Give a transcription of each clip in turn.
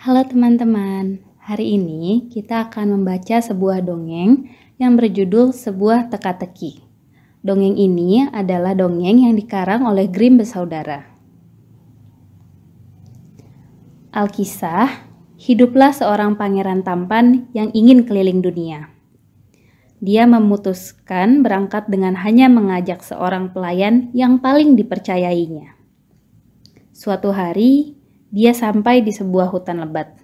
Halo teman-teman, hari ini kita akan membaca sebuah dongeng yang berjudul Sebuah Teka-teki. Dongeng ini adalah dongeng yang dikarang oleh Grimm bersaudara. Alkisah, hiduplah seorang pangeran tampan yang ingin keliling dunia. Dia memutuskan berangkat dengan hanya mengajak seorang pelayan yang paling dipercayainya. Suatu hari, dia sampai di sebuah hutan lebat.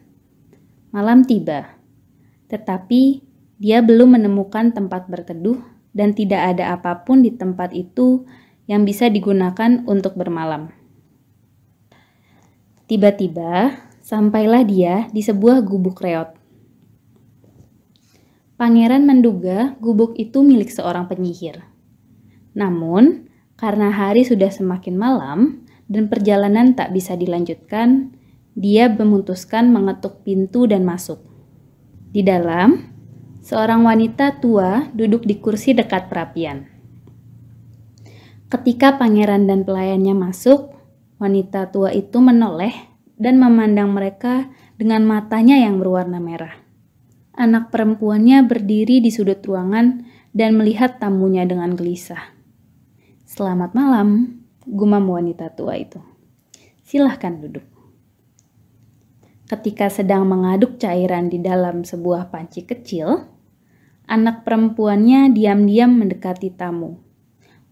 Malam tiba, tetapi dia belum menemukan tempat berteduh dan tidak ada apapun di tempat itu yang bisa digunakan untuk bermalam. Tiba-tiba, sampailah dia di sebuah gubuk reot. Pangeran menduga gubuk itu milik seorang penyihir. Namun, karena hari sudah semakin malam, dan perjalanan tak bisa dilanjutkan, dia memutuskan mengetuk pintu dan masuk. Di dalam, seorang wanita tua duduk di kursi dekat perapian. Ketika pangeran dan pelayannya masuk, wanita tua itu menoleh dan memandang mereka dengan matanya yang berwarna merah. Anak perempuannya berdiri di sudut ruangan dan melihat tamunya dengan gelisah. "Selamat malam," gumam wanita tua itu. "Silahkan duduk." Ketika sedang mengaduk cairan di dalam sebuah panci kecil, anak perempuannya diam-diam mendekati tamu,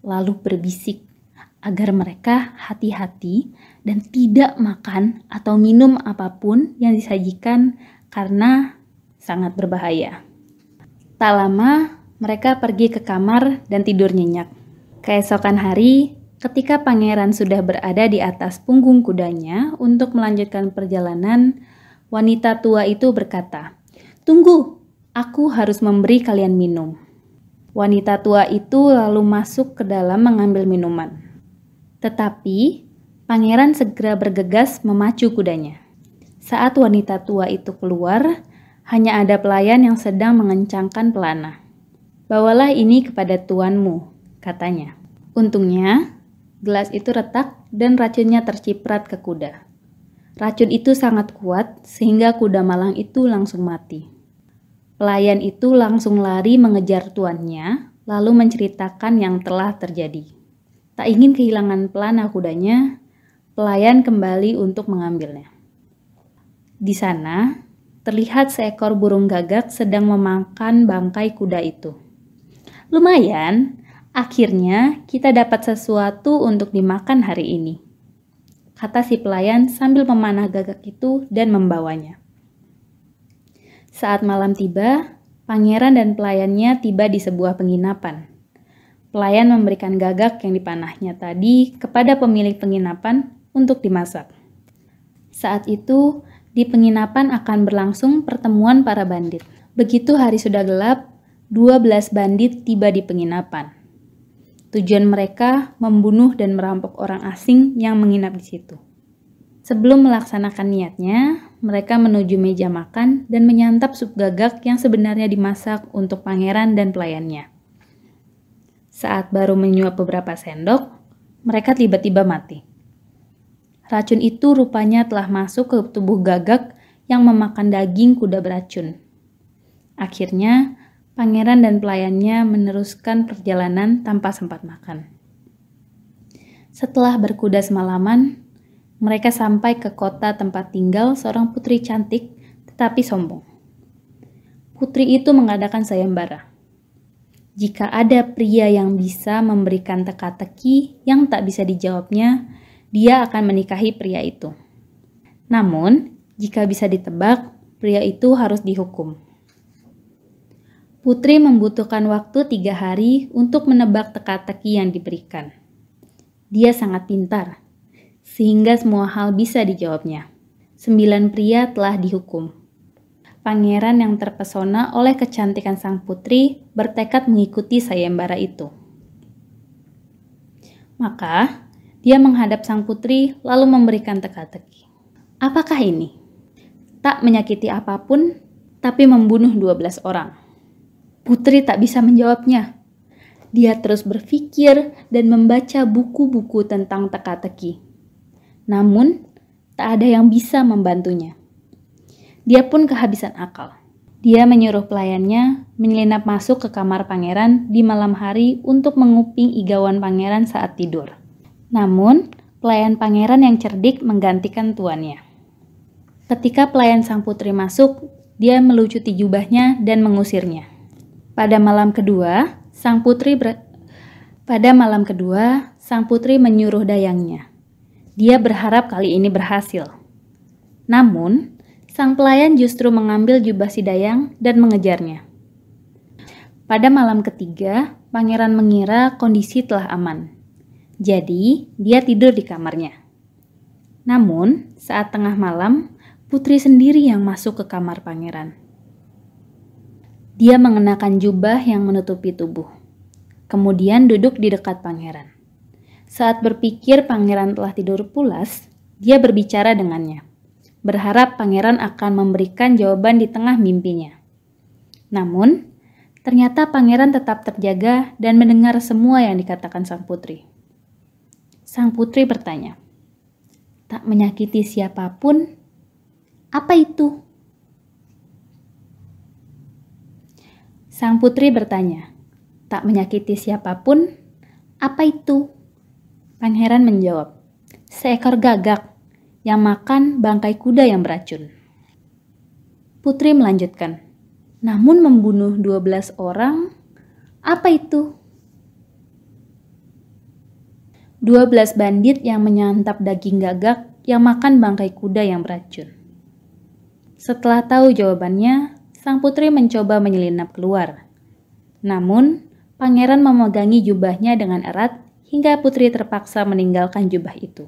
lalu berbisik agar mereka hati-hati dan tidak makan atau minum apapun yang disajikan karena sangat berbahaya. Tak lama, mereka pergi ke kamar dan tidur nyenyak. Keesokan hari, ketika pangeran sudah berada di atas punggung kudanya untuk melanjutkan perjalanan, wanita tua itu berkata, "Tunggu, aku harus memberi kalian minum." Wanita tua itu lalu masuk ke dalam mengambil minuman. Tetapi, pangeran segera bergegas memacu kudanya. Saat wanita tua itu keluar, hanya ada pelayan yang sedang mengencangkan pelana. "Bawalah ini kepada tuanmu," katanya. Untungnya, gelas itu retak dan racunnya terciprat ke kuda. Racun itu sangat kuat sehingga kuda malang itu langsung mati. Pelayan itu langsung lari mengejar tuannya, lalu menceritakan yang telah terjadi. Tak ingin kehilangan pelana kudanya, pelayan kembali untuk mengambilnya. Di sana, terlihat seekor burung gagak sedang memakan bangkai kuda itu. "Lumayan, akhirnya kita dapat sesuatu untuk dimakan hari ini," kata si pelayan sambil memanah gagak itu dan membawanya. Saat malam tiba, pangeran dan pelayannya tiba di sebuah penginapan. Pelayan memberikan gagak yang dipanahnya tadi kepada pemilik penginapan untuk dimasak. Saat itu, di penginapan akan berlangsung pertemuan para bandit. Begitu hari sudah gelap, 12 bandit tiba di penginapan. Tujuan mereka membunuh dan merampok orang asing yang menginap di situ. Sebelum melaksanakan niatnya, mereka menuju meja makan dan menyantap sup gagak yang sebenarnya dimasak untuk pangeran dan pelayannya. Saat baru menyuap beberapa sendok, mereka tiba-tiba mati. Racun itu rupanya telah masuk ke tubuh gagak yang memakan daging kuda beracun. Akhirnya, pangeran dan pelayannya meneruskan perjalanan tanpa sempat makan. Setelah berkuda semalaman, mereka sampai ke kota tempat tinggal seorang putri cantik tetapi sombong. Putri itu mengadakan sayembara. Jika ada pria yang bisa memberikan teka-teki yang tak bisa dijawabnya, dia akan menikahi pria itu. Namun, jika bisa ditebak, pria itu harus dihukum. Putri membutuhkan waktu 3 hari untuk menebak teka-teki yang diberikan. Dia sangat pintar, sehingga semua hal bisa dijawabnya. 9 pria telah dihukum. Pangeran yang terpesona oleh kecantikan sang putri bertekad mengikuti sayembara itu. Maka, dia menghadap sang putri lalu memberikan teka-teki. Apakah ini? Tak menyakiti apapun, tapi membunuh 12 orang. Putri tak bisa menjawabnya. Dia terus berpikir dan membaca buku-buku tentang teka-teki. Namun, tak ada yang bisa membantunya. Dia pun kehabisan akal. Dia menyuruh pelayannya menyelinap masuk ke kamar pangeran di malam hari untuk menguping igauan pangeran saat tidur. Namun, pelayan pangeran yang cerdik menggantikan tuannya. Ketika pelayan sang putri masuk, dia melucuti jubahnya dan mengusirnya. Pada malam kedua, sang putri menyuruh dayangnya. Dia berharap kali ini berhasil. Namun, sang pelayan justru mengambil jubah si dayang dan mengejarnya. Pada malam ketiga, pangeran mengira kondisi telah aman. Jadi, dia tidur di kamarnya. Namun, saat tengah malam, putri sendiri yang masuk ke kamar pangeran. Dia mengenakan jubah yang menutupi tubuh. Kemudian duduk di dekat pangeran. Saat berpikir pangeran telah tidur pulas, dia berbicara dengannya, berharap pangeran akan memberikan jawaban di tengah mimpinya. Namun, ternyata pangeran tetap terjaga dan mendengar semua yang dikatakan sang putri. Sang putri bertanya, "Tak menyakiti siapapun? Apa itu?" Sang putri bertanya, "Tak menyakiti siapapun? Apa itu?" Pangeran menjawab, "Seekor gagak yang makan bangkai kuda yang beracun." Putri melanjutkan, "Namun membunuh 12 orang, apa itu?" 12 bandit yang menyantap daging gagak yang makan bangkai kuda yang beracun. Setelah tahu jawabannya, sang putri mencoba menyelinap keluar. Namun, pangeran memegangi jubahnya dengan erat hingga putri terpaksa meninggalkan jubah itu.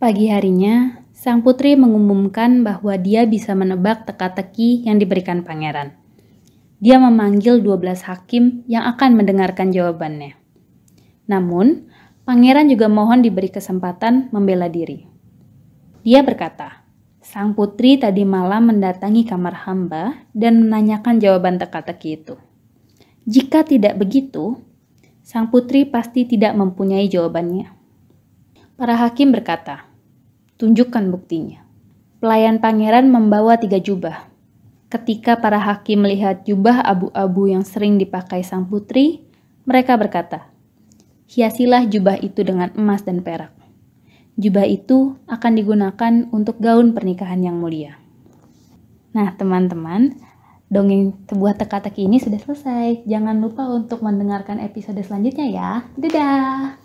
Pagi harinya, sang putri mengumumkan bahwa dia bisa menebak teka-teki yang diberikan pangeran. Dia memanggil 12 hakim yang akan mendengarkan jawabannya. Namun, pangeran juga mohon diberi kesempatan membela diri. Dia berkata, sang putri tadi malam mendatangi kamar hamba dan menanyakan jawaban teka-teki itu. Jika tidak begitu, sang putri pasti tidak mempunyai jawabannya. Para hakim berkata, "Tunjukkan buktinya." Pelayan pangeran membawa 3 jubah. Ketika para hakim melihat jubah abu-abu yang sering dipakai sang putri, mereka berkata, "Hiasilah jubah itu dengan emas dan perak. Jubah itu akan digunakan untuk gaun pernikahan yang mulia." Nah, teman-teman, dongeng sebuah teka-teki ini sudah selesai. Jangan lupa untuk mendengarkan episode selanjutnya ya. Dadah!